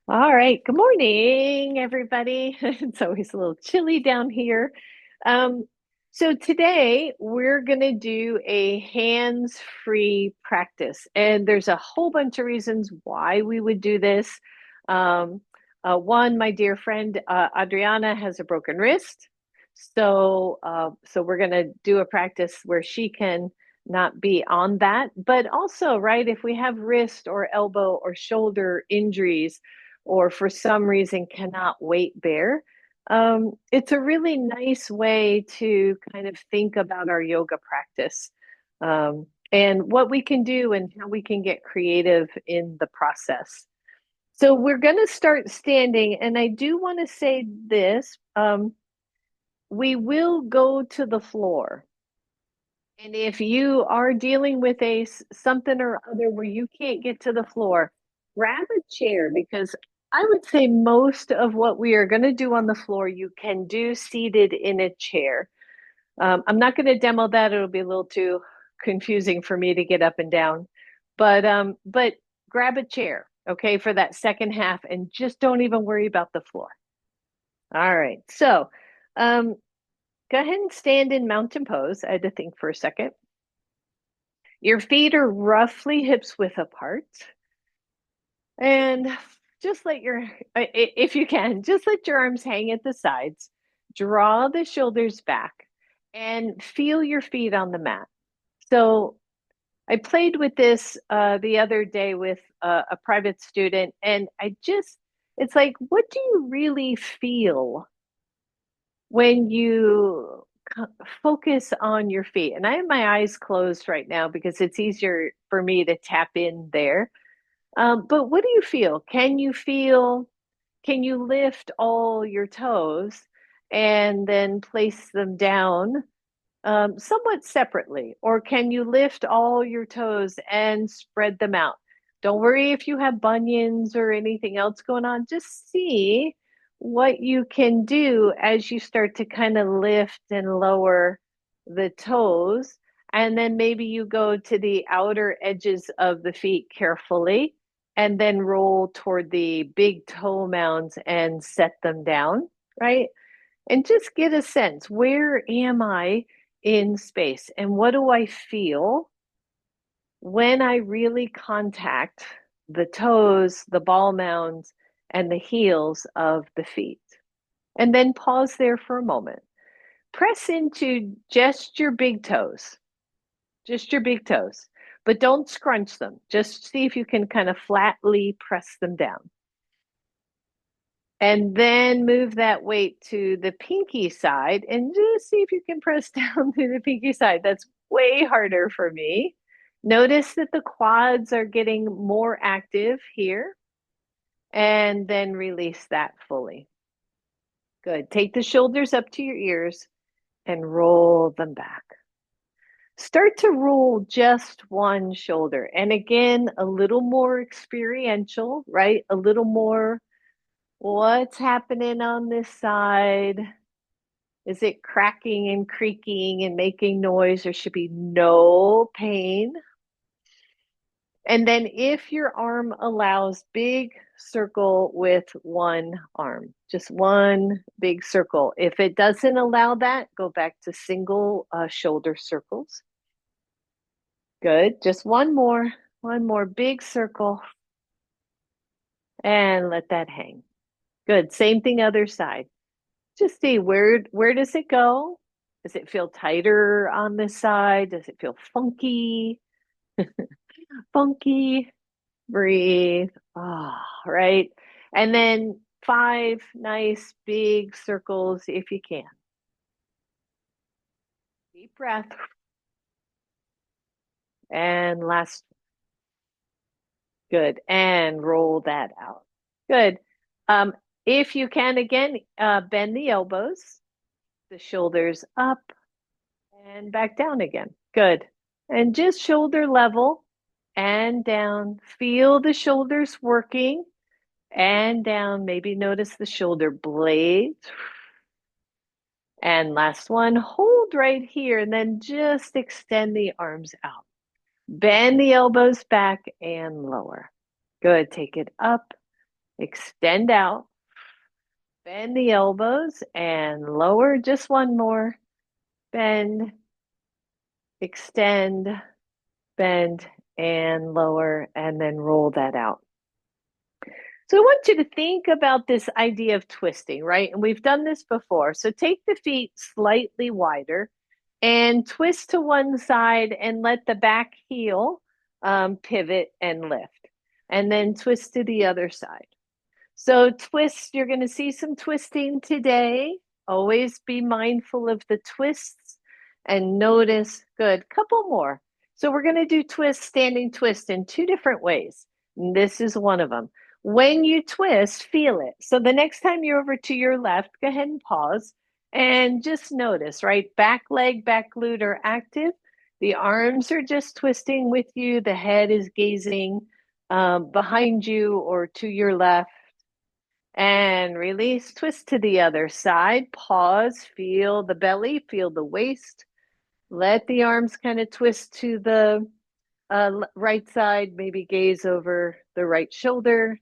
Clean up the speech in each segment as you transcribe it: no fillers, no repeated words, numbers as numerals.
All right. Good morning, everybody. It's always a little chilly down here. Um, so today we're going to do a hands-free practice, and there's a whole bunch of reasons why we would do this. Um, One, my dear friend Adriana has a broken wrist, so we're going to do a practice where she can not be on that. But also, right, if we have wrist or elbow or shoulder injuries or for some reason cannot weight bear, it's a really nice way to kind of think about our yoga practice, and what we can do and how we can get creative in the process. So we're going to start standing, and I do want to say this. We will go to the floor. And if you are dealing with a something or other where you can't get to the floor, grab a chair because I would say most of what we are going to do on the floor you can do seated in a chair. I'm not going to demo that; it'll be a little too confusing for me to get up and down. But grab a chair, okay, for that second half, and just don't even worry about the floor. All right, so um, go ahead and stand in mountain pose. I had to think for a second. Your feet are roughly hips width apart. And just let your, if you can, just let your arms hang at the sides. Draw the shoulders back and feel your feet on the mat. So I played with this the other day with a private student, and it's like, what do you really feel when you focus on your feet? And I have my eyes closed right now because it's easier for me to tap in there. But what do you feel? Can you lift all your toes and then place them down somewhat separately? Or can you lift all your toes and spread them out? Don't worry if you have bunions or anything else going on. Just see what you can do as you start to kind of lift and lower the toes. And then maybe you go to the outer edges of the feet carefully and then roll toward the big toe mounds and set them down, right? And just get a sense, where am I in space and what do I feel when I really contact the toes, the ball mounds, and the heels of the feet? And then pause there for a moment. Press into just your big toes, just your big toes, but don't scrunch them. Just see if you can kind of flatly press them down. And then move that weight to the pinky side and just see if you can press down to the pinky side. That's way harder for me. Notice that the quads are getting more active here, and then release that fully. Good. Take the shoulders up to your ears and roll them back. Start to roll just one shoulder. And again, a little more experiential, right? A little more, what's happening on this side? Is it cracking and creaking and making noise? There should be no pain. And then, if your arm allows, big circle with one arm, just one big circle. If it doesn't allow that, go back to single shoulder circles. Good. Just one more big circle, and let that hang. Good. Same thing, other side. Just see where does it go? Does it feel tighter on this side? Does it feel funky? Funky. Breathe. Ah, right. And then five nice big circles if you can. Deep breath. And last, good. And roll that out. Good. Um, if you can, again, bend the elbows, the shoulders up and back down again. Good. And just shoulder level and down. Feel the shoulders working and down. Maybe notice the shoulder blades. And last one, hold right here and then just extend the arms out. Bend the elbows back and lower. Good. Take it up extend out, bend the elbows and lower. Just one more. Bend, extend, bend, and lower, and then roll that out. So I want you to think about this idea of twisting, right? And we've done this before. So take the feet slightly wider and twist to one side and let the back heel pivot and lift. And then twist to the other side. So twist, you're going to see some twisting today. Always be mindful of the twists and notice. Good. Couple more. So we're going to do twist, standing twist in two different ways. And this is one of them. When you twist, feel it. So the next time you're over to your left, go ahead and pause and just notice, right? Back leg, back glute are active. The arms are just twisting with you. The head is gazing behind you or to your left. And release, twist to the other side. Pause, feel the belly, feel the waist. Let the arms kind of twist to the right side, maybe gaze over the right shoulder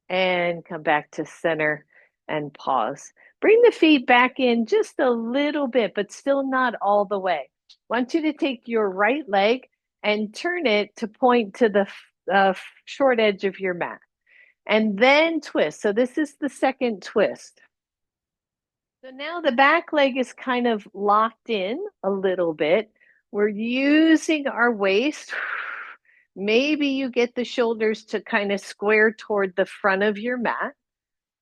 and come back to center and pause. Bring the feet back in just a little bit, but still not all the way. I want you to take your right leg and turn it to point to the short edge of your mat. And then twist. So this is the second twist. So now the back leg is kind of locked in a little bit. We're using our waist. Maybe you get the shoulders to kind of square toward the front of your mat.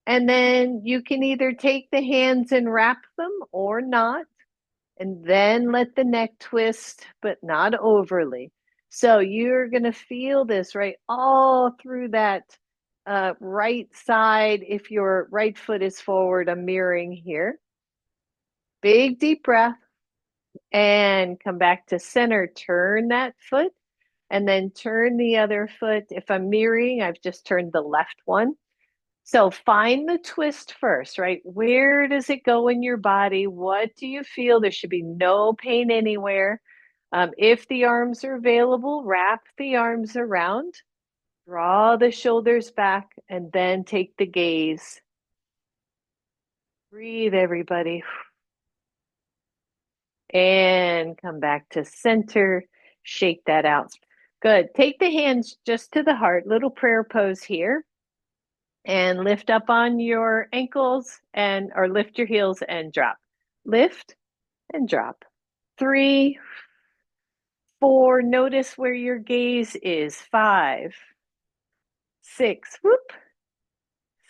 And then you can either take the hands and wrap them or not. And then let the neck twist, but not overly. So you're going to feel this right all through that right side. If your right foot is forward, I'm mirroring here. Big deep breath and come back to center. Turn that foot and then turn the other foot. If I'm mirroring, I've just turned the left one. So find the twist first, right? Where does it go in your body? What do you feel? There should be no pain anywhere. If the arms are available, wrap the arms around, draw the shoulders back, and then take the gaze. Breathe, everybody. And come back to center. Shake that out. Good. Take the hands just to the heart. Little prayer pose here. And lift up on your ankles and or lift your heels and drop. Lift and drop. 3, 4. Notice where your gaze is. 5, 6. Whoop.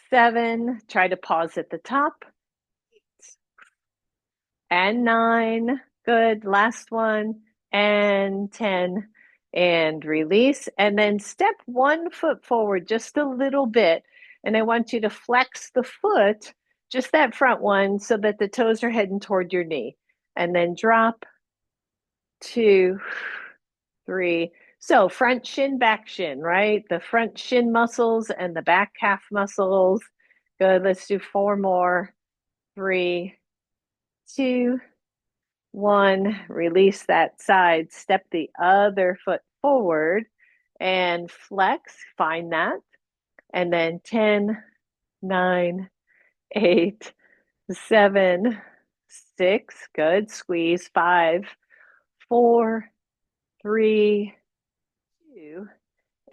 7. Try to pause at the top. 8, and 9. Good. Last one. And 10. And release. And then step one foot forward just a little bit. And I want you to flex the foot, just that front one, so that the toes are heading toward your knee. And then drop. 2, 3. So front shin, back shin, right? The front shin muscles and the back calf muscles. Good. Let's do 4 more. 3, 2, 1. Release that side. Step the other foot forward and flex. Find that. And then 10, 9, 8, 7, 6. Good. Squeeze. 5, 4, 3, 2,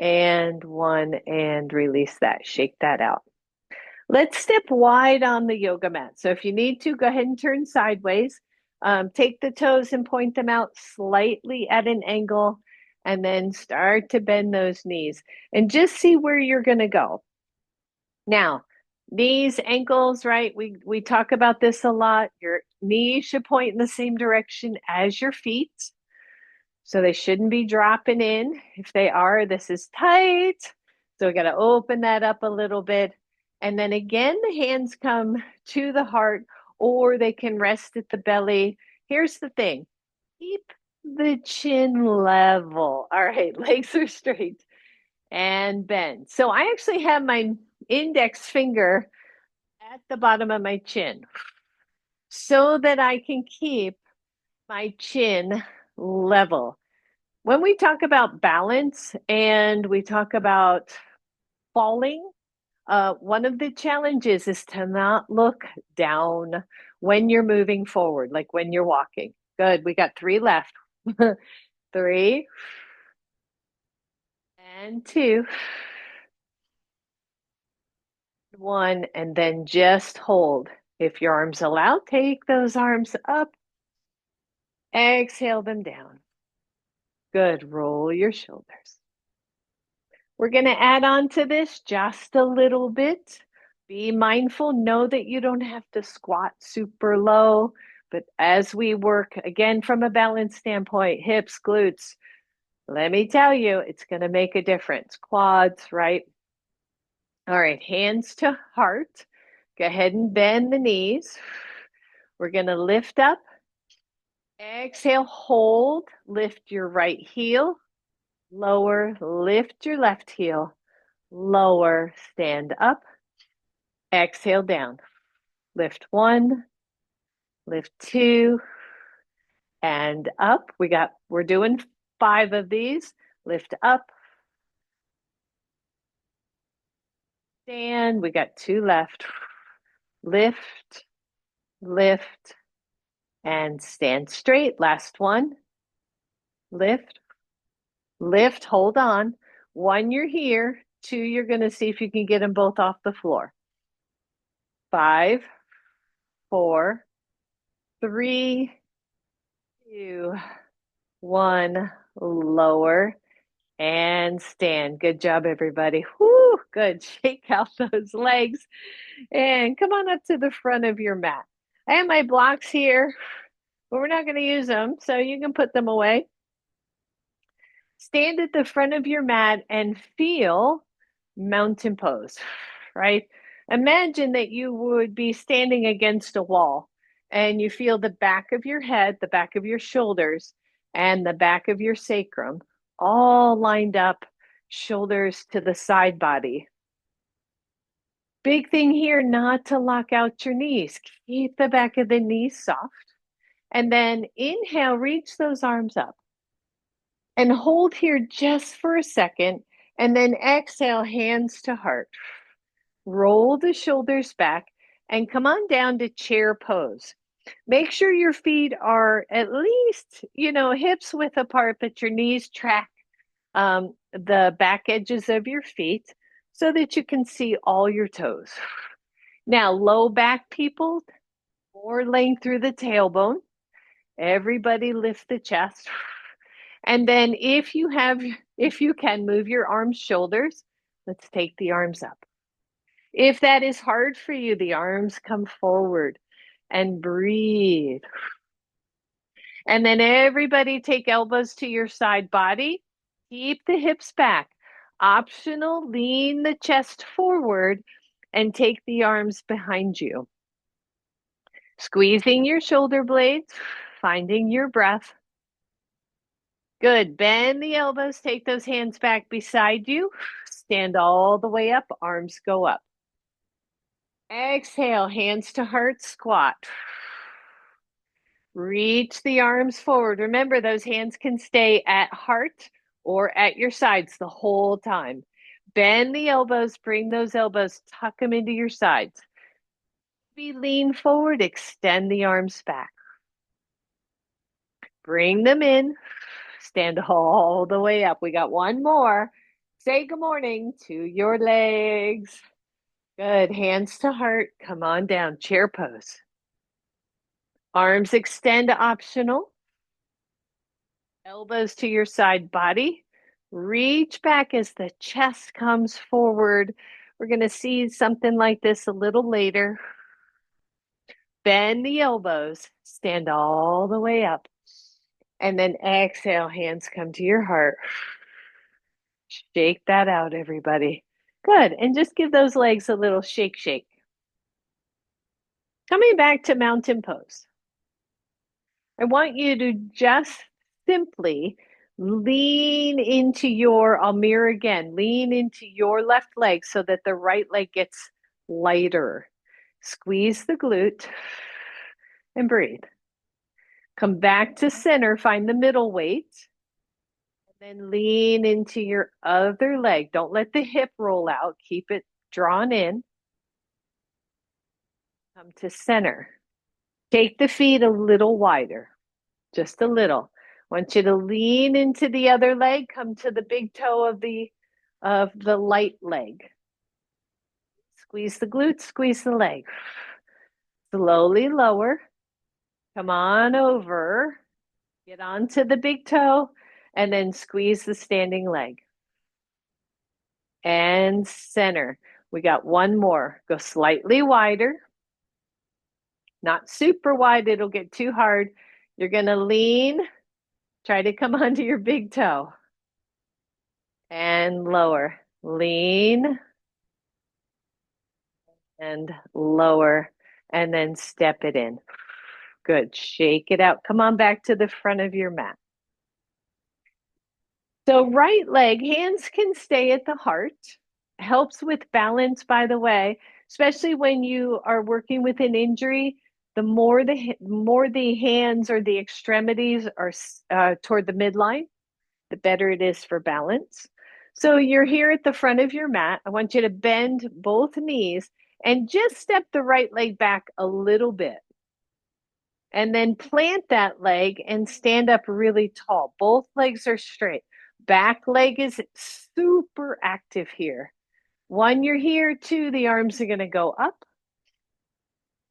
and 1. And release that. Shake that out. Let's step wide on the yoga mat. So if you need to, go ahead and turn sideways. Take the toes and point them out slightly at an angle, and then start to bend those knees. And just see where you're going to go. Now, knees, ankles, right? We talk about this a lot. Your knees should point in the same direction as your feet. So they shouldn't be dropping in. If they are, this is tight. So we got to open that up a little bit. And then again, the hands come to the heart, or they can rest at the belly. Here's the thing. Keep the chin level. All right, legs are straight and bend. So I actually have my index finger at the bottom of my chin so that I can keep my chin level. When we talk about balance and we talk about falling, One of the challenges is to not look down when you're moving forward, like when you're walking. Good. We got 3 left. 3 and 2, 1, and then just hold. If your arms allow, take those arms up. Exhale them down. Good. Roll your shoulders. We're going to add on to this just a little bit. Be mindful. Know that you don't have to squat super low. But as we work, again, from a balance standpoint, hips, glutes, let me tell you, it's going to make a difference. Quads, right? All right, hands to heart. Go ahead and bend the knees. We're going to lift up. Exhale, hold. Lift your right heel. Lower, lift your left heel. Lower, stand up. Exhale down. Lift 1, lift 2, and up. We're doing 5 of these. Lift up. Stand. We got 2 left. Lift, lift, and stand straight. Last one. Lift, lift, hold on. 1, you're here. 2, you're going to see if you can get them both off the floor. 5, 4, 3, 2, 1. Lower and stand. Good job, everybody. Whoo, good. Shake out those legs and come on up to the front of your mat. I have my blocks here, but we're not going to use them, so you can put them away. Stand at the front of your mat and feel mountain pose, right? Imagine that you would be standing against a wall and you feel the back of your head, the back of your shoulders, and the back of your sacrum all lined up, shoulders to the side body. Big thing here, not to lock out your knees. Keep the back of the knees soft. And then inhale, reach those arms up. And hold here just for a second. And then exhale, hands to heart. Roll the shoulders back and come on down to chair pose. Make sure your feet are at least, hips width apart, but your knees track the back edges of your feet so that you can see all your toes. Now, low back people, more length through the tailbone. Everybody lift the chest. And then if you can move your arms, shoulders, let's take the arms up. If that is hard for you, the arms come forward and breathe. And then everybody take elbows to your side body. Keep the hips back. Optional, lean the chest forward and take the arms behind you. Squeezing your shoulder blades, finding your breath. Good. Bend the elbows, take those hands back beside you. Stand all the way up, arms go up. Exhale, hands to heart, squat. Reach the arms forward. Remember, those hands can stay at heart or at your sides the whole time. Bend the elbows, bring those elbows, tuck them into your sides. Lean forward, extend the arms back. Bring them in, stand all the way up. We got one more. Say good morning to your legs. Good, hands to heart. Come on down, chair pose. Arms extend, optional. Elbows to your side body. Reach back as the chest comes forward. We're going to see something like this a little later. Bend the elbows, stand all the way up. And then exhale, hands come to your heart. Shake that out, everybody. Good. And just give those legs a little shake, shake. Coming back to mountain pose. I want you to just simply lean into I'll mirror again, lean into your left leg so that the right leg gets lighter. Squeeze the glute and breathe. Come back to center, find the middle weight, and then lean into your other leg. Don't let the hip roll out. Keep it drawn in. Come to center. Take the feet a little wider, just a little. Want you to lean into the other leg, come to the big toe of the light leg. Squeeze the glutes, squeeze the leg. Slowly lower. Come on over. Get onto the big toe and then squeeze the standing leg. And center. We got one more. Go slightly wider. Not super wide, it'll get too hard. You're going to lean. Try to come onto your big toe. And lower. Lean. And lower. And then step it in. Good. Shake it out. Come on back to the front of your mat. So right leg, hands can stay at the heart. Helps with balance, by the way, especially when you are working with an injury. The more the hands or the extremities are toward the midline, the better it is for balance. So you're here at the front of your mat. I want you to bend both knees and just step the right leg back a little bit. And then plant that leg and stand up really tall. Both legs are straight. Back leg is super active here. One, you're here. Two, the arms are going to go up.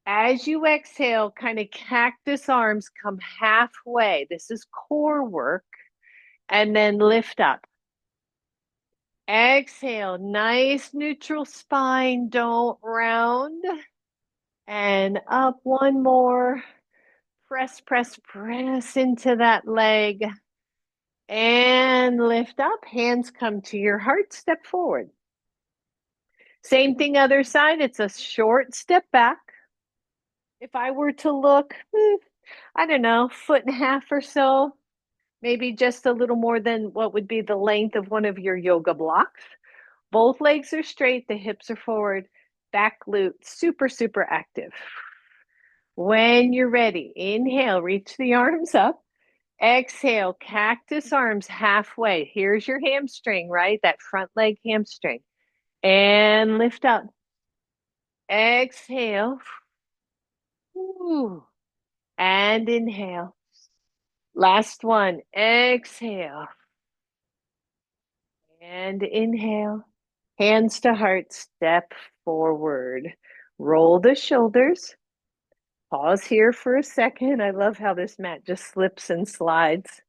As you exhale, kind of cactus arms come halfway. This is core work. And then lift up. Exhale, nice neutral spine. Don't round. And up one more. Press, press, press into that leg. And lift up. Hands come to your heart. Step forward. Same thing, other side. It's a short step back. If I were to look, I don't know, 1.5 feet or so, maybe just a little more than what would be the length of one of your yoga blocks. Both legs are straight, the hips are forward, back glute, super, super active. When you're ready, inhale, reach the arms up. Exhale, cactus arms halfway. Here's your hamstring, right? That front leg hamstring. And lift up. Exhale. Ooh. And inhale. Last one. Exhale. And inhale. Hands to heart. Step forward. Roll the shoulders. Pause here for a second. I love how this mat just slips and slides.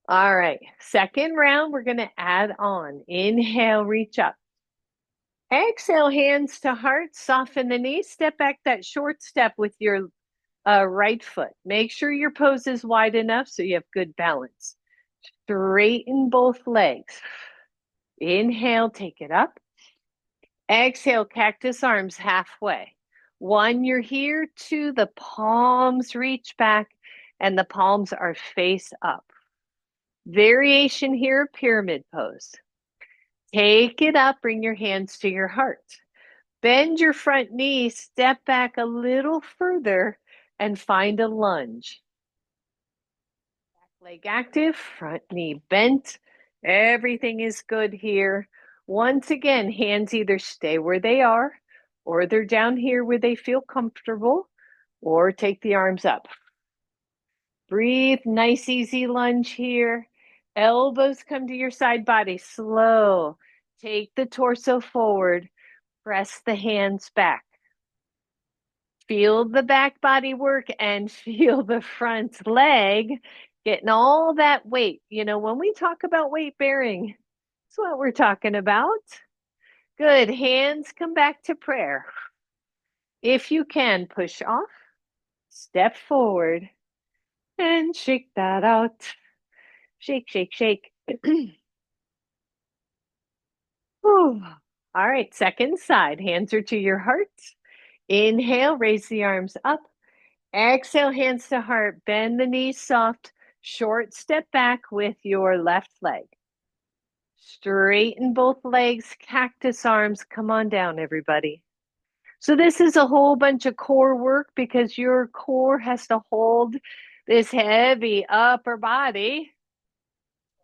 All right. Second round, we're going to add on. Inhale, reach up. Exhale, hands to heart. Soften the knees. Step back that short step with your right foot. Make sure your pose is wide enough so you have good balance. Straighten both legs. Inhale, take it up. Exhale, cactus arms halfway. One, you're here. Two, the palms reach back and the palms are face up. Variation here, pyramid pose. Take it up, bring your hands to your heart. Bend your front knee, step back a little further and find a lunge. Back leg active, front knee bent. Everything is good here. Once again, hands either stay where they are or they're down here where they feel comfortable, or take the arms up. Breathe, nice easy lunge here. Elbows come to your side body, slow. Take the torso forward, press the hands back. Feel the back body work and feel the front leg getting all that weight. You know, when we talk about weight bearing, that's what we're talking about. Good. Hands come back to prayer. If you can, push off, step forward, and shake that out. Shake, shake, shake. All right, second side. Hands are to your heart. Inhale, raise the arms up. Exhale, hands to heart. Bend the knees soft. Short step back with your left leg. Straighten both legs, cactus arms. Come on down, everybody. So this is a whole bunch of core work because your core has to hold this heavy upper body.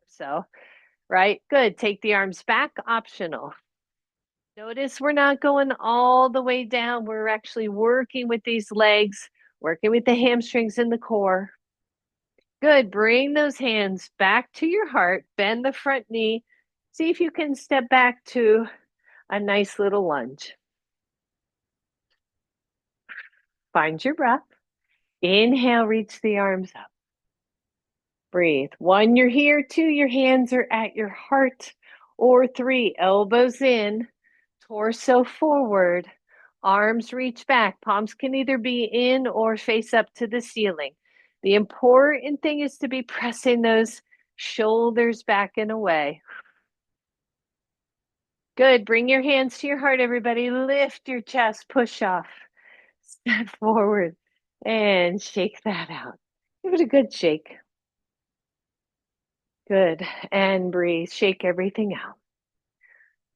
So, right? Good. Take the arms back, optional. Notice we're not going all the way down. We're actually working with these legs, working with the hamstrings and the core. Good. Bring those hands back to your heart. Bend the front knee. See if you can step back to a nice little lunge. Find your breath. Inhale, reach the arms up. Breathe. One, you're here. Two, your hands are at your heart. Or three, elbows in, torso forward, arms reach back. Palms can either be in or face up to the ceiling. The important thing is to be pressing those shoulders back and away. Good. Bring your hands to your heart, everybody. Lift your chest, push off, step forward, and shake that out. Give it a good shake. Good. And breathe. Shake everything out.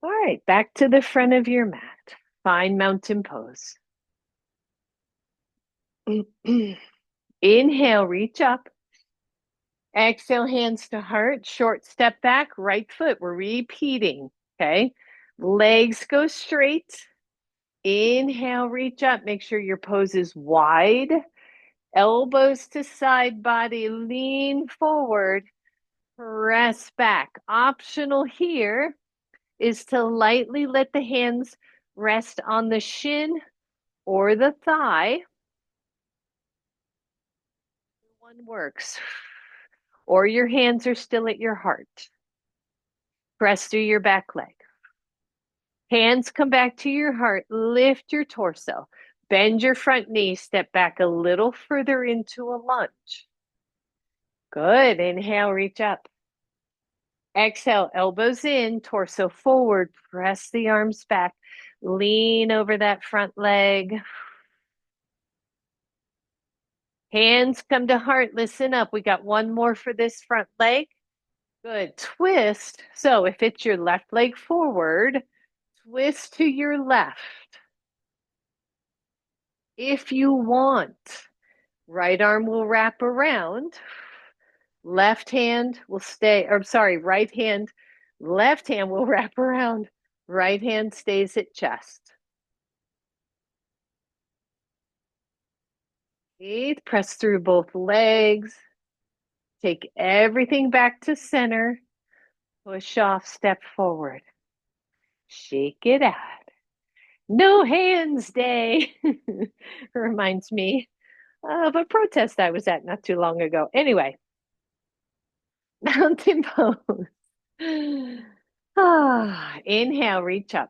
All right. Back to the front of your mat. Find mountain pose. Inhale, reach up. Exhale, hands to heart. Short step back, right foot. We're repeating. Okay. Legs go straight. Inhale, reach up. Make sure your pose is wide. Elbows to side body. Lean forward. Press back. Optional here is to lightly let the hands rest on the shin or the thigh. One works. Or your hands are still at your heart. Press through your back leg. Hands come back to your heart. Lift your torso. Bend your front knee. Step back a little further into a lunge. Good. Inhale, reach up. Exhale, elbows in, torso forward. Press the arms back. Lean over that front leg. Hands come to heart. Listen up. We got one more for this front leg. Good. Twist. So if it's your left leg forward, twist to your left. If you want, right arm will wrap around. Left hand will stay, or sorry, right hand, left hand will wrap around. Right hand stays at chest. Breathe, press through both legs. Take everything back to center. Push off, step forward. Shake it out. No hands day. Reminds me of a protest I was at not too long ago. Anyway, mountain pose. Inhale, reach up.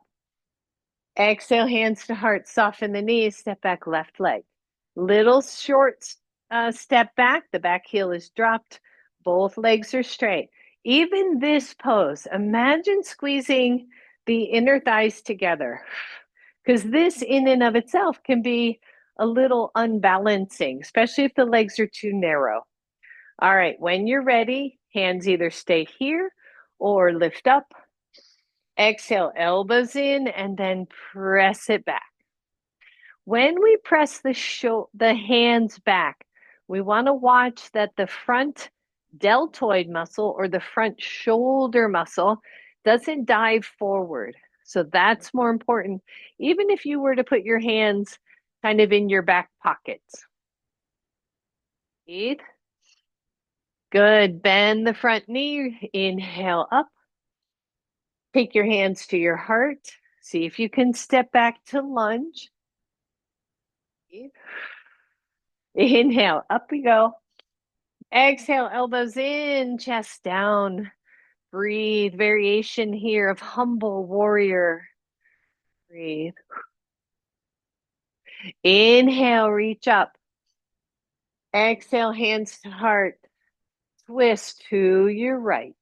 Exhale, hands to heart. Soften the knees. Step back, left leg. Little short step back. The back heel is dropped. Both legs are straight. Even this pose, imagine squeezing the inner thighs together, because this in and of itself can be a little unbalancing, especially if the legs are too narrow. All right, when you're ready, hands either stay here or lift up. Exhale, elbows in, and then press it back. When we press the hands back, we want to watch that the front deltoid muscle or the front shoulder muscle doesn't dive forward. So that's more important, even if you were to put your hands kind of in your back pockets. Breathe. Good. Bend the front knee. Inhale up. Take your hands to your heart. See if you can step back to lunge. Inhale, up we go. Exhale, elbows in, chest down. Breathe. Variation here of humble warrior. Breathe. Inhale, reach up. Exhale, hands to heart. Twist to your right.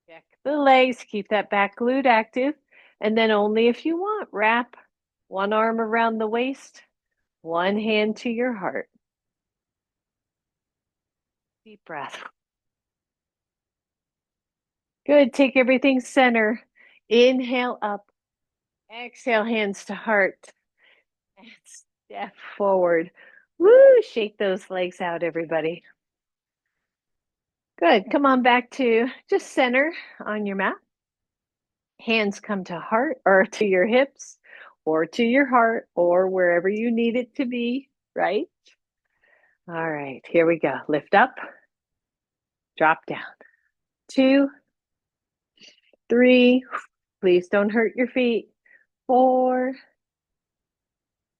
Check the legs, keep that back glute active. And then only if you want, wrap one arm around the waist, one hand to your heart. Deep breath. Good. Take everything center. Inhale up. Exhale, hands to heart. And step forward. Woo! Shake those legs out, everybody. Good. Come on back to just center on your mat. Hands come to heart or to your hips or to your heart or wherever you need it to be, right? All right, here we go. Lift up, drop down. 2, 3, please don't hurt your feet. 4,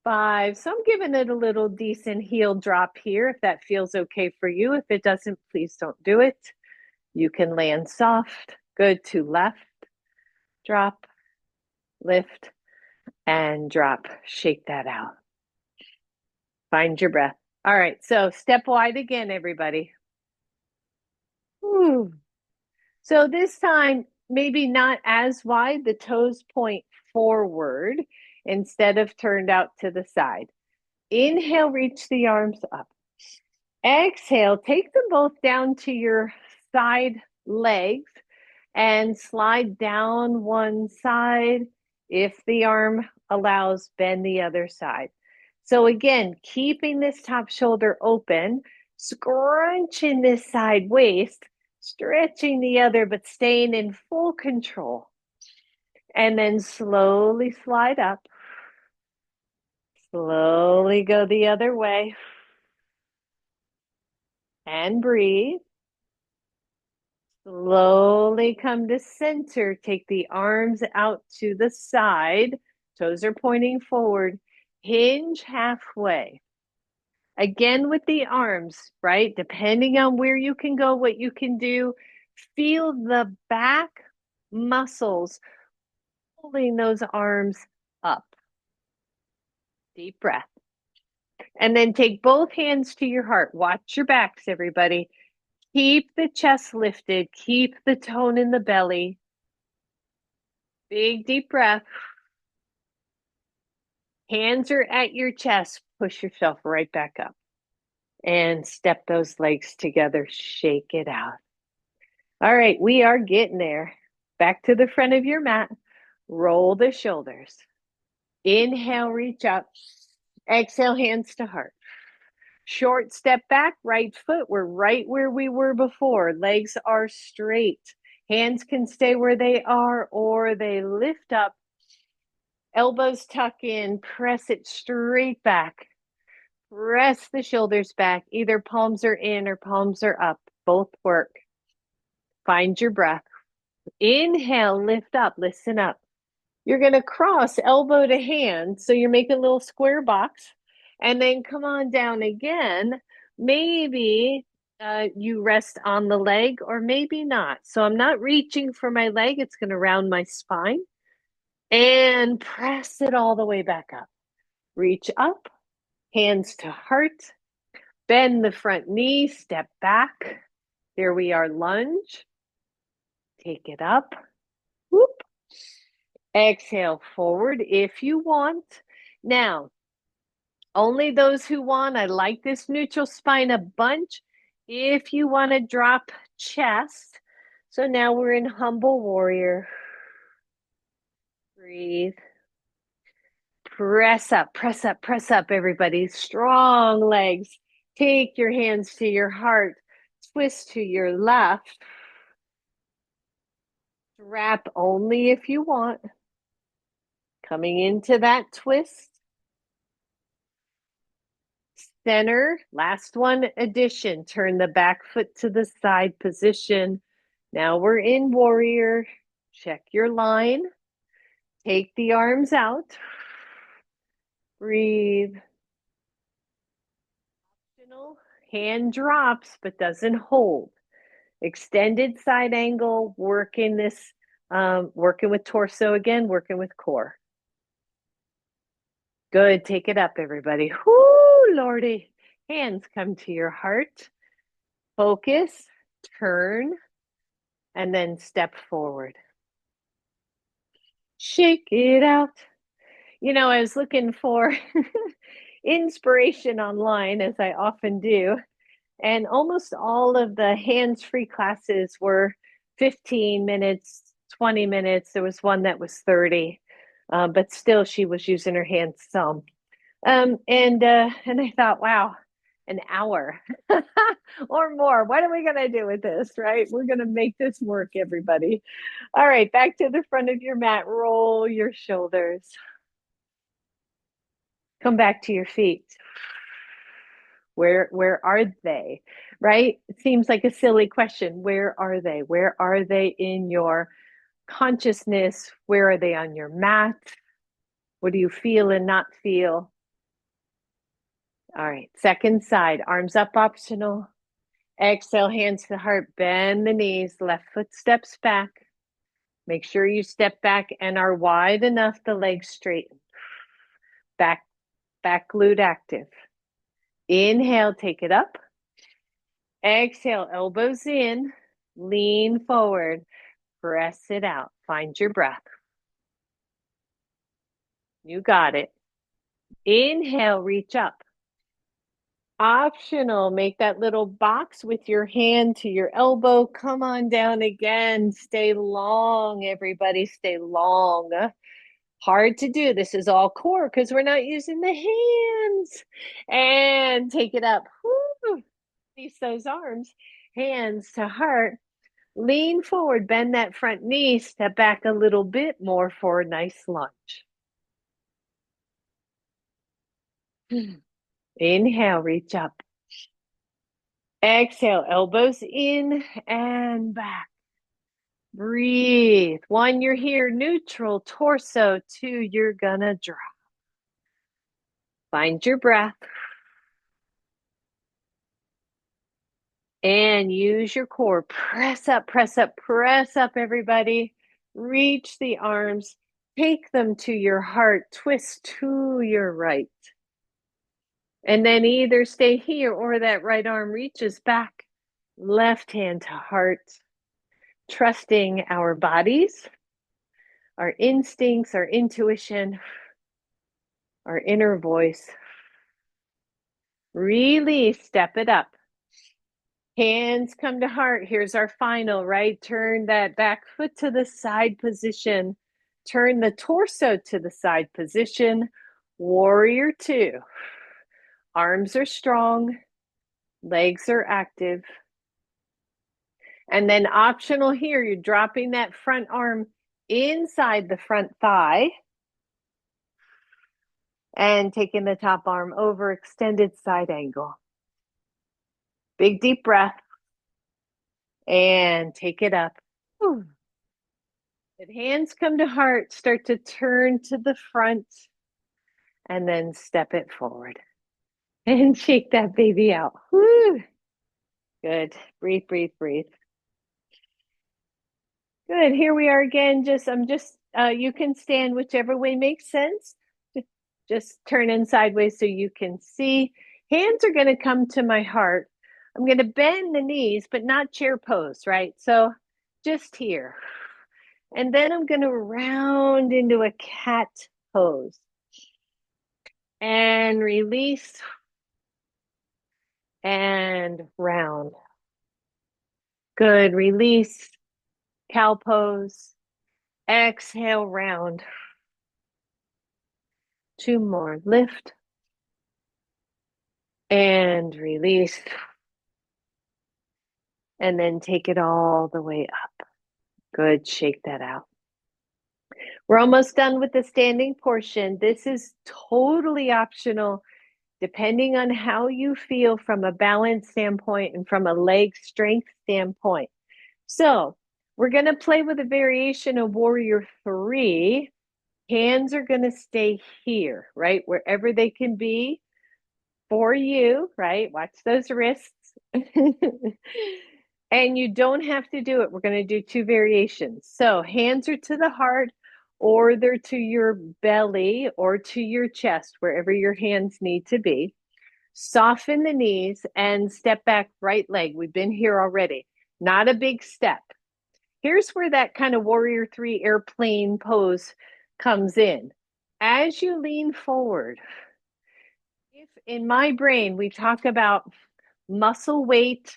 5. So I'm giving it a little decent heel drop here if that feels okay for you. If it doesn't, please don't do it. You can land soft. Good. To left, drop, lift, and drop. Shake that out. Find your breath. All right, so step wide again, everybody. Whew. So this time, maybe not as wide, the toes point forward instead of turned out to the side. Inhale, reach the arms up. Exhale, take them both down to your side legs and slide down one side. If the arm allows, bend the other side. So again, keeping this top shoulder open, scrunching this side waist, stretching the other, but staying in full control. And then slowly slide up. Slowly go the other way. And breathe. Slowly come to center. Take the arms out to the side. Toes are pointing forward. Hinge halfway. Again with the arms, right? Depending on where you can go, what you can do. Feel the back muscles pulling those arms up. Deep breath. And then take both hands to your heart. Watch your backs, everybody. Keep the chest lifted. Keep the tone in the belly. Big deep breath. Hands are at your chest. Push yourself right back up. And step those legs together. Shake it out. All right, we are getting there. Back to the front of your mat. Roll the shoulders. Inhale, reach up. Exhale, hands to heart. Short step back, right foot. We're right where we were before. Legs are straight. Hands can stay where they are or they lift up. Elbows tuck in. Press it straight back. Press the shoulders back. Either palms are in or palms are up. Both work. Find your breath. Inhale, lift up, listen up. You're going to cross elbow to hand. So you're making a little square box. And then come on down again. Maybe you rest on the leg or maybe not. So I'm not reaching for my leg. It's going to round my spine. And press it all the way back up. Reach up, hands to heart. Bend the front knee, step back. Here we are, lunge. Take it up. Whoop. Exhale forward if you want. Now, only those who want, I like this neutral spine a bunch. If you want to drop chest. So now we're in humble warrior. Breathe. Press up, press up, press up, everybody. Strong legs. Take your hands to your heart. Twist to your left. Wrap only if you want. Coming into that twist. Center, last one, addition. Turn the back foot to the side position. Now we're in warrior. Check your line. Take the arms out. Breathe. Optional. Hand drops but doesn't hold. Extended side angle, working this, working with torso again, working with core. Good. Take it up, everybody. Whoo, Lordy. Hands come to your heart. Focus, turn, and then step forward. Shake it out. You know, I was looking for inspiration online, as I often do, and almost all of the hands-free classes were 15 minutes, 20 minutes. There was one that was 30, but still she was using her hands some. And I thought, wow, an hour or more. What are we going to do with this, right? We're going to make this work, everybody. All right, back to the front of your mat. Roll your shoulders. Come back to your feet. Where are they? Right? It seems like a silly question. Where are they? Where are they in your consciousness? Where are they on your mat? What do you feel and not feel? All right, second side, arms up, optional. Exhale, hands to the heart, bend the knees, left foot steps back. Make sure you step back and are wide enough, the legs straighten. Back glute active. Inhale, take it up. Exhale, elbows in, lean forward, press it out. Find your breath. You got it. Inhale, reach up. Optional, make that little box with your hand to your elbow. Come on down again. Stay long, everybody. Stay long. Hard to do. This is all core because we're not using the hands. And take it up. Woo. Release those arms. Hands to heart. Lean forward. Bend that front knee. Step back a little bit more for a nice lunge. Inhale, reach up. Exhale, elbows in and back. Breathe. 1, you're here, neutral, torso. 2, you're gonna drop. Find your breath. And use your core. Press up, press up, press up, everybody. Reach the arms. Take them to your heart. Twist to your right. And then either stay here or that right arm reaches back. Left hand to heart. Trusting our bodies, our instincts, our intuition, our inner voice. Really step it up. Hands come to heart. Here's our final, right? Turn that back foot to the side position. Turn the torso to the side position. Warrior 2. Arms are strong. Legs are active. And then optional here, you're dropping that front arm inside the front thigh. And taking the top arm over, extended side angle. Big deep breath. And take it up. Whew. Good. Hands come to heart, start to turn to the front, and then step it forward. And shake that baby out. Whew. Good. Breathe, breathe, breathe. Good. Here we are again. You can stand whichever way makes sense. Just turn in sideways so you can see. Hands are going to come to my heart. I'm going to bend the knees, but not chair pose, right? So just here. And then I'm going to round into a cat pose. And release. And round. Good. Release. Cow pose. Exhale, round. 2 more. Lift. And release. And then take it all the way up. Good. Shake that out. We're almost done with the standing portion. This is totally optional, depending on how you feel from a balance standpoint and from a leg strength standpoint. So we're going to play with a variation of Warrior 3. Hands are going to stay here, right? Wherever they can be for you, right? Watch those wrists. And you don't have to do it. We're going to do 2 variations. So hands are to the heart, or they're to your belly or to your chest, wherever your hands need to be. Soften the knees and step back right leg. We've been here already. Not a big step. Here's where that kind of Warrior 3 airplane pose comes in. As you lean forward, if in my brain we talk about muscle weight,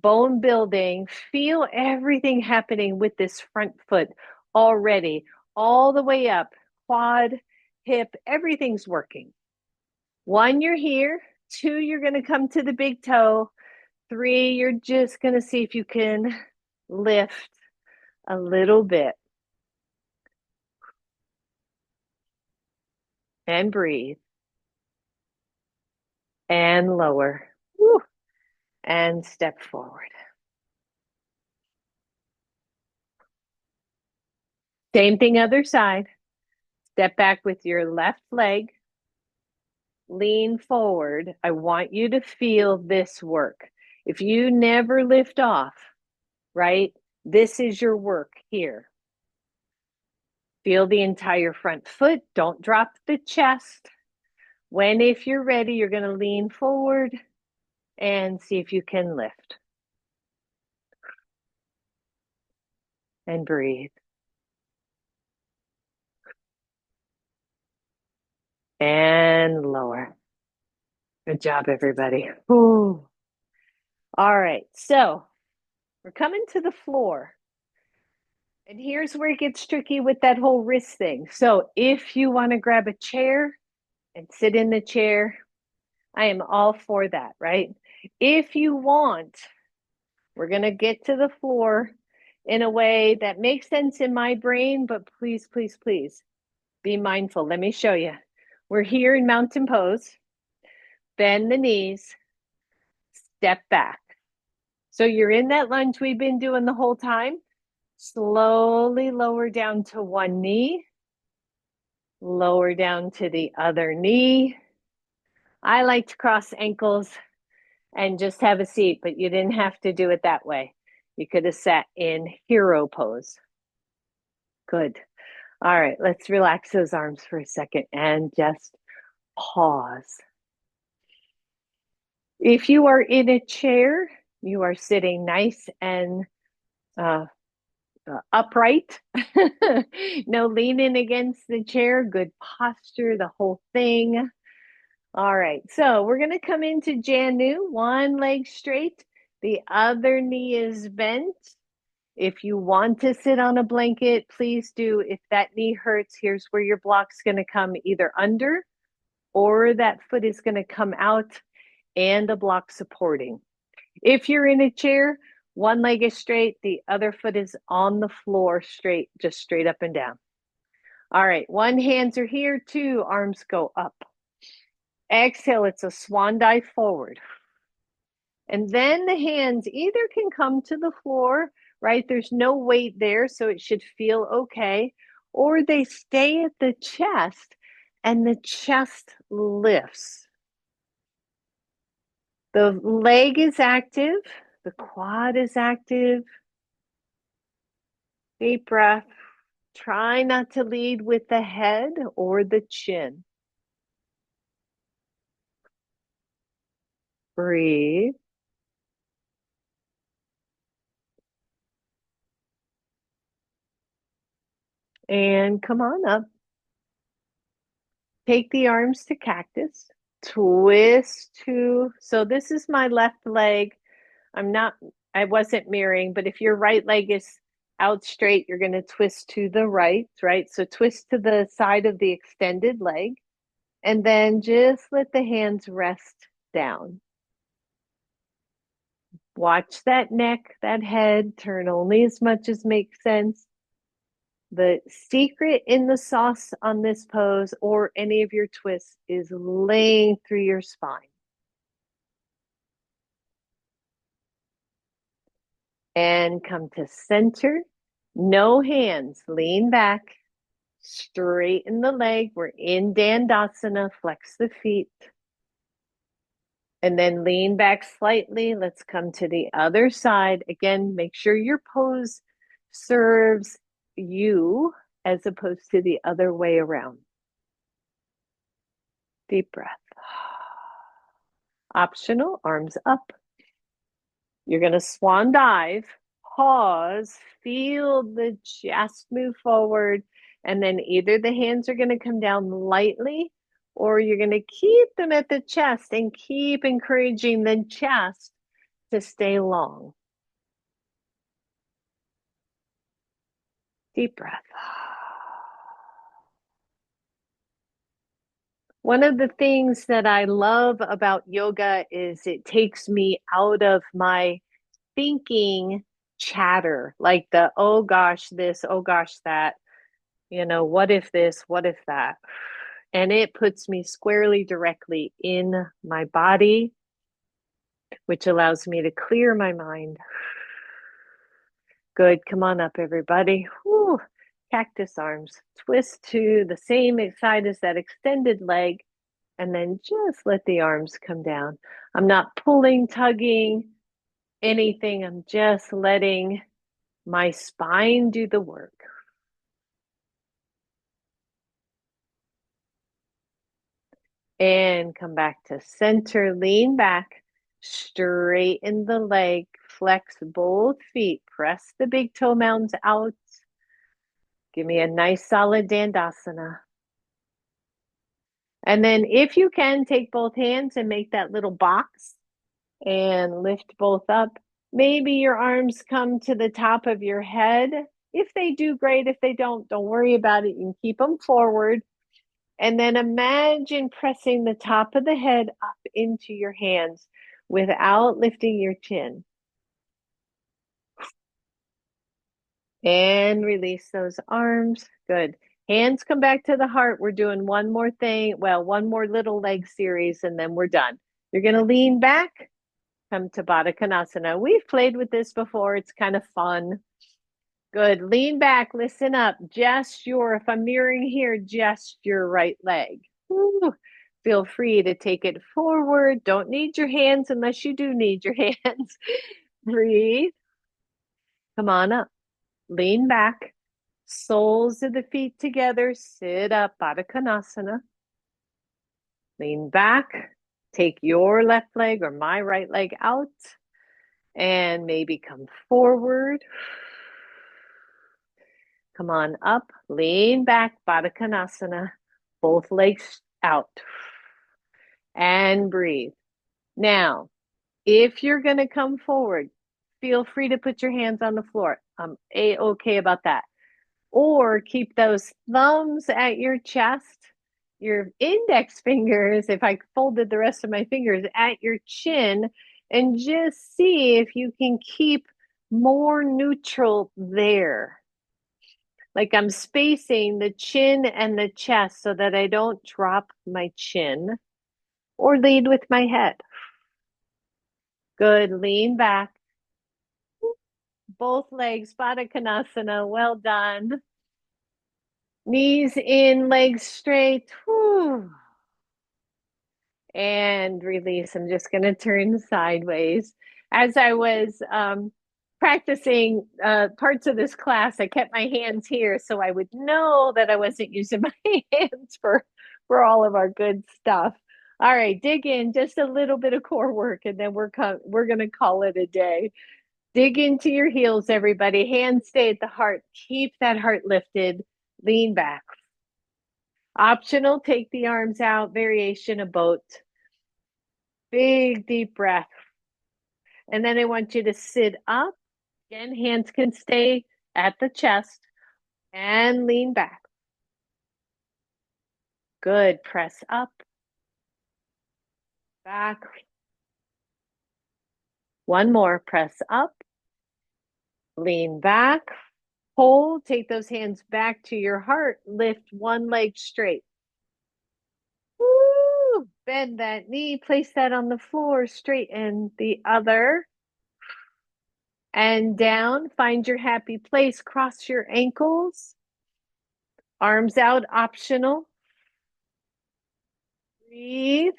bone building, feel everything happening with this front foot already, all the way up, quad, hip, everything's working. 1, you're here. 2, you're going to come to the big toe. 3, you're just going to see if you can lift a little bit. And breathe. And lower. Woo. And step forward. Same thing, other side. Step back with your left leg. Lean forward. I want you to feel this work. If you never lift off, right, this is your work here. Feel the entire front foot. Don't drop the chest. When, if you're ready, you're going to lean forward and see if you can lift. And breathe. And lower. Good job, everybody. Ooh. All right, so we're coming to the floor. And here's where it gets tricky with that whole wrist thing. So if you want to grab a chair and sit in the chair, I am all for that, right? If you want, we're going to get to the floor in a way that makes sense in my brain, but please, please, please be mindful. Let me show you. We're here in mountain pose. Bend the knees, step back. So you're in that lunge we've been doing the whole time. Slowly lower down to one knee, lower down to the other knee. I like to cross ankles and just have a seat, but you didn't have to do it that way. You could have sat in hero pose. Good. All right, let's relax those arms for a second and just pause. If you are in a chair, you are sitting nice and upright. No leaning against the chair, good posture, the whole thing. All right, so we're going to come into Janu, one leg straight, the other knee is bent. If you want to sit on a blanket, please do. If that knee hurts, here's where your block's going to come either under or that foot is going to come out and the block supporting. If you're in a chair, one leg is straight, the other foot is on the floor straight, just straight up and down. All right, one hands are here, two arms go up. Exhale, it's a swan dive forward. And then the hands either can come to the floor, right? There's no weight there, so it should feel okay. Or they stay at the chest and the chest lifts. The leg is active, the quad is active. Deep breath. Try not to lead with the head or the chin. Breathe. And come on up. Take the arms to cactus. Twist to, so this is my left leg. I wasn't mirroring, but if your right leg is out straight, you're going to twist to the right, right? So twist to the side of the extended leg. And then just let the hands rest down. Watch that neck, that head, turn only as much as makes sense. The secret in the sauce on this pose or any of your twists is laying through your spine. And come to center. No hands. Lean back. Straighten the leg. We're in Dandasana. Flex the feet. And then lean back slightly. Let's come to the other side. Again, make sure your pose serves you as opposed to the other way around. Deep breath. Optional, arms up. You're going to swan dive, pause, feel the chest move forward, and then either the hands are going to come down lightly or you're going to keep them at the chest and keep encouraging the chest to stay long. Deep breath. One of the things that I love about yoga is it takes me out of my thinking chatter, like the oh gosh, this, oh gosh, that, what if this, what if that? And it puts me squarely directly in my body, which allows me to clear my mind. Good. Come on up, everybody. Whew. Cactus arms. Twist to the same side as that extended leg, and then just let the arms come down. I'm not pulling, tugging, anything. I'm just letting my spine do the work. And come back to center, lean back, straighten the leg, flex both feet, press the big toe mounds out. Give me a nice solid Dandasana. And then if you can, take both hands and make that little box and lift both up. Maybe your arms come to the top of your head. If they do, great. If they don't worry about it. You can keep them forward. And then imagine pressing the top of the head up into your hands without lifting your chin. And release those arms. Good. Hands come back to the heart. We're doing one more thing. Well, one more little leg series, and then we're done. You're going to lean back, come to Baddha Konasana. We've played with this before. It's kind of fun. Good. Lean back, listen up. If I'm mirroring here, just your right leg. Woo. Feel free to take it forward. Don't need your hands unless you do need your hands. Breathe. Come on up. Lean back. Soles of the feet together. Sit up, Baddha Konasana. Lean back. Take your left leg or my right leg out. And maybe come forward. Come on up, lean back, Baddha Konasana, both legs out. And breathe. Now, if you're going to come forward, feel free to put your hands on the floor. I'm A-okay about that. Or keep those thumbs at your chest, your index fingers, if I folded the rest of my fingers, at your chin, and just see if you can keep more neutral there. Like I'm spacing the chin and the chest so that I don't drop my chin or lead with my head. Good. Lean back. Both legs, Baddha Konasana. Well done. Knees in, legs straight. Whew. And release. I'm just going to turn sideways. As I was practicing parts of this class, I kept my hands here so I would know that I wasn't using my hands for all of our good stuff. All right, dig in just a little bit of core work, and then we're going to call it a day. Dig into your heels, everybody. Hands stay at the heart. Keep that heart lifted. Lean back. Optional, take the arms out. Variation of boat. Big deep breath. And then I want you to sit up. Again, hands can stay at the chest and lean back. Good. Press up. Back. One more. Press up. Lean back. Hold. Take those hands back to your heart. Lift one leg straight. Woo! Bend that knee. Place that on the floor. Straighten the other. And down. Find your happy place. Cross your ankles. Arms out. Optional. Breathe.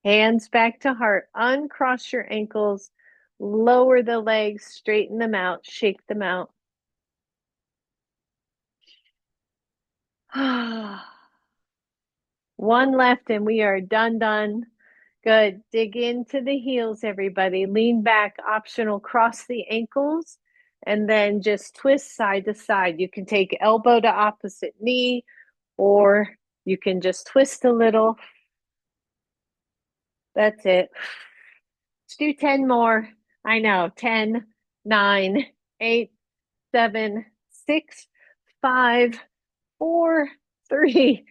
Hands back to heart. Uncross your ankles. Lower the legs. Straighten them out. Shake them out. One left and we are done. Good. Dig into the heels, everybody. Lean back. Optional. Cross the ankles. And then just twist side to side. You can take elbow to opposite knee, or you can just twist a little. That's it. Let's do 10 more. I know. 10, 9, 8, 7, 6, 5, 4, 3,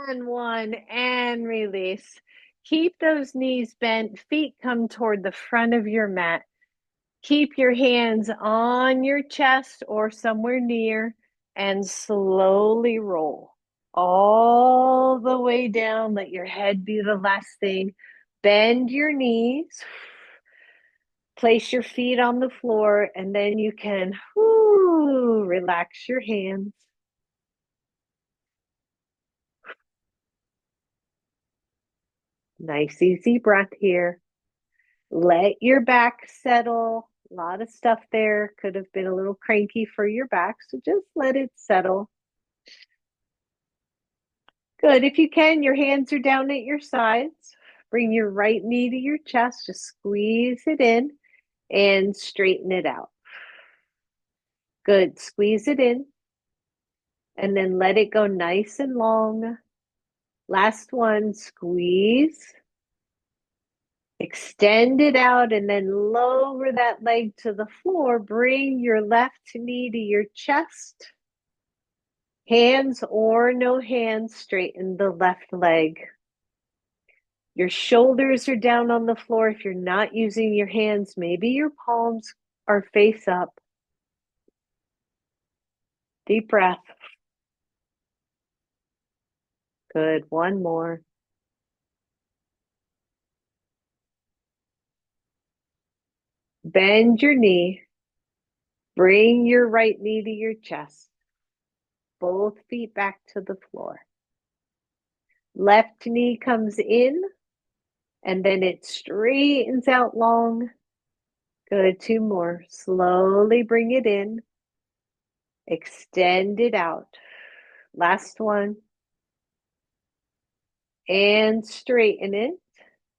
and 1, and release. Keep those knees bent, feet come toward the front of your mat. Keep your hands on your chest or somewhere near and slowly roll all the way down. Let your head be the last thing. Bend your knees. Place your feet on the floor, and then you can relax your hands. Nice, easy breath here. Let your back settle. A lot of stuff there could have been a little cranky for your back, so just let it settle. Good. If you can, your hands are down at your sides. Bring your right knee to your chest. Just squeeze it in and straighten it out. Good. Squeeze it in and then let it go nice and long. Last one. Squeeze. Extend it out and then lower that leg to the floor. Bring your left knee to your chest. Hands or no hands, straighten the left leg. Your shoulders are down on the floor. If you're not using your hands, maybe your palms are face up. Deep breath. Good. One more. Bend your knee. Bring your right knee to your chest. Both feet back to the floor. Left knee comes in and then it straightens out long. Good. Two more. Slowly bring it in. Extend it out. Last one. And straighten it.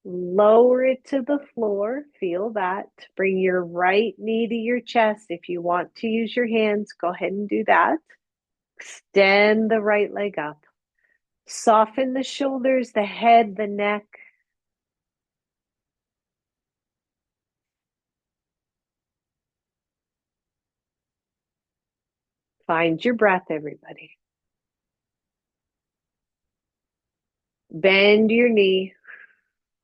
Lower it to the floor. Feel that. Bring your right knee to your chest. If you want to use your hands, go ahead and do that. Extend the right leg up. Soften the shoulders, the head, the neck. Find your breath, everybody. Bend your knee.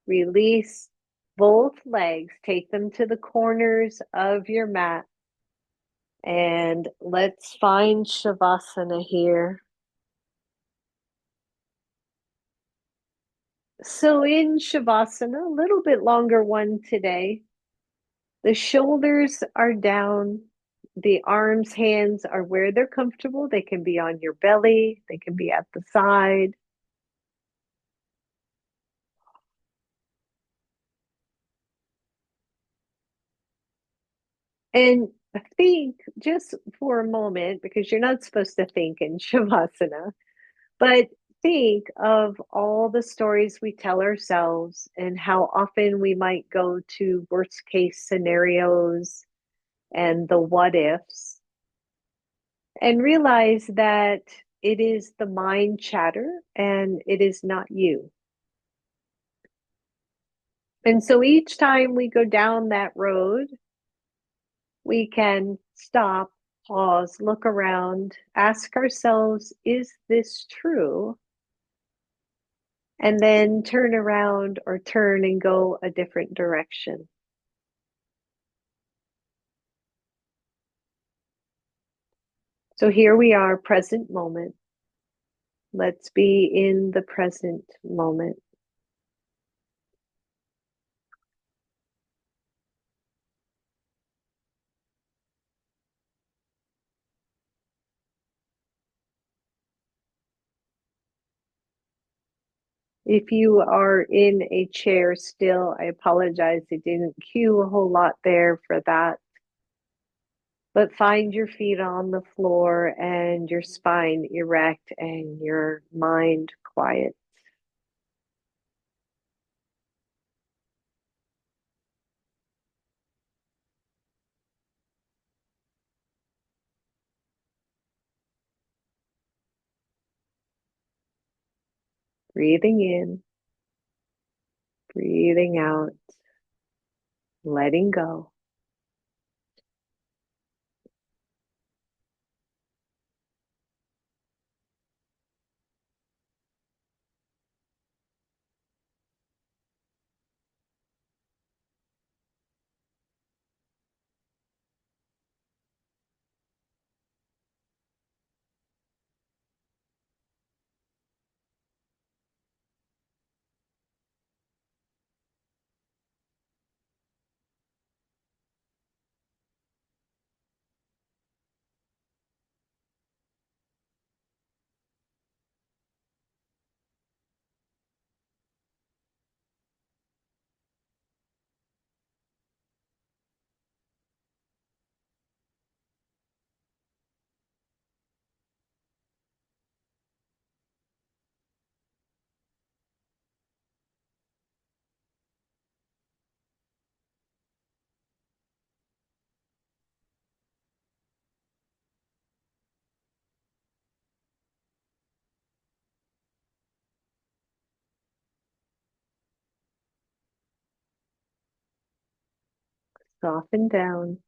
Release both legs. Take them to the corners of your mat. And let's find Shavasana here. So in Shavasana, a little bit longer one today. The shoulders are down. The arms, hands are where they're comfortable. They can be on your belly. They can be at the side. And think just for a moment, because you're not supposed to think in Shavasana, but think of all the stories we tell ourselves and how often we might go to worst case scenarios and the what ifs, and realize that it is the mind chatter and it is not you. And so each time we go down that road, we can stop, pause, look around, ask ourselves, is this true? And then turn around or turn and go a different direction. So here we are, present moment. Let's be in the present moment. If you are in a chair still, I apologize. I didn't cue a whole lot there for that. But find your feet on the floor and your spine erect and your mind quiet. Breathing in, breathing out, letting go. Soften down.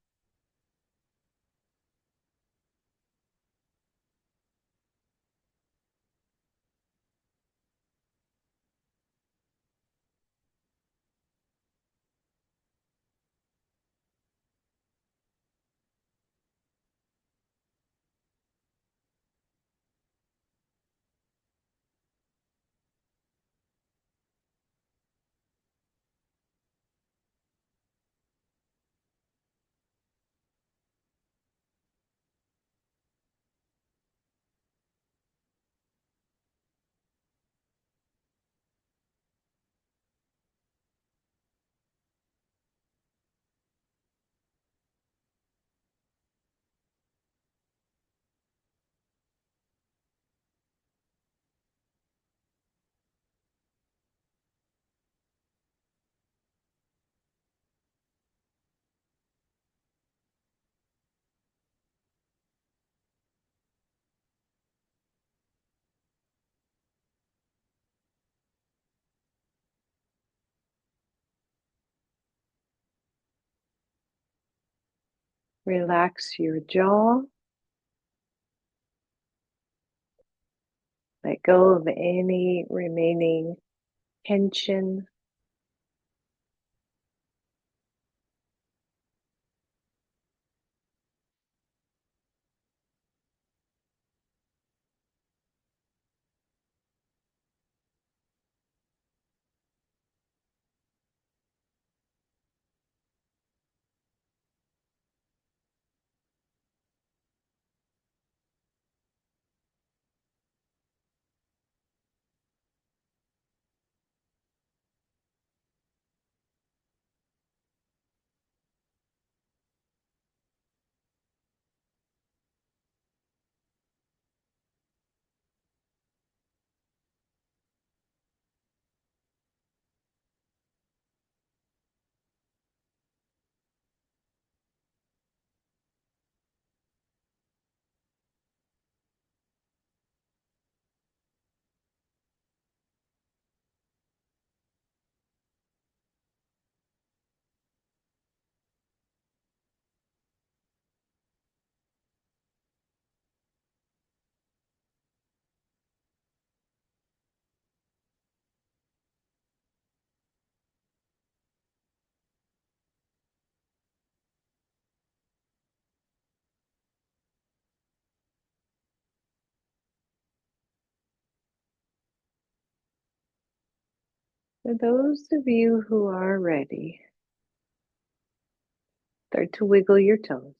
Relax your jaw. Let go of any remaining tension. For those of you who are ready, start to wiggle your toes.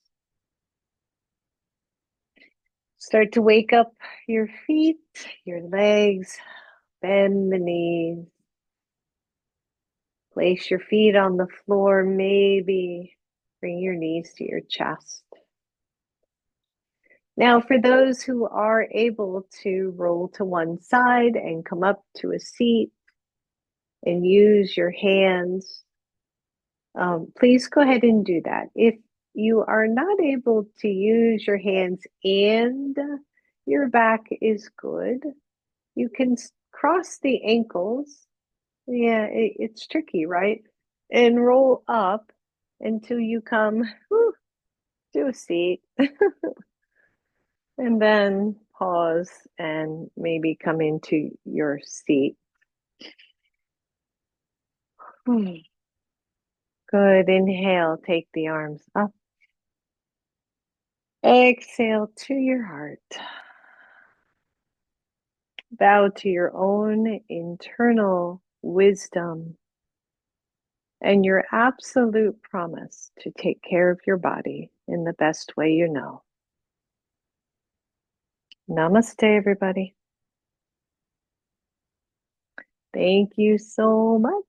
Start to wake up your feet, your legs, bend the knees. Place your feet on the floor, maybe bring your knees to your chest. Now, for those who are able to roll to one side and come up to a seat and use your hands, please go ahead and do that. If you are not able to use your hands and your back is good, you can cross the ankles. Yeah, it's tricky, right? And roll up until you come to a seat. And then pause and maybe come into your seat. Good. Inhale, take the arms up. Exhale to your heart. Bow to your own internal wisdom and your absolute promise to take care of your body in the best way you know. Namaste, everybody. Thank you so much.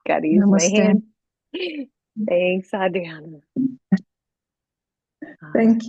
Gotta use my Namaste. hand. Thanks, Adriana. Thank you.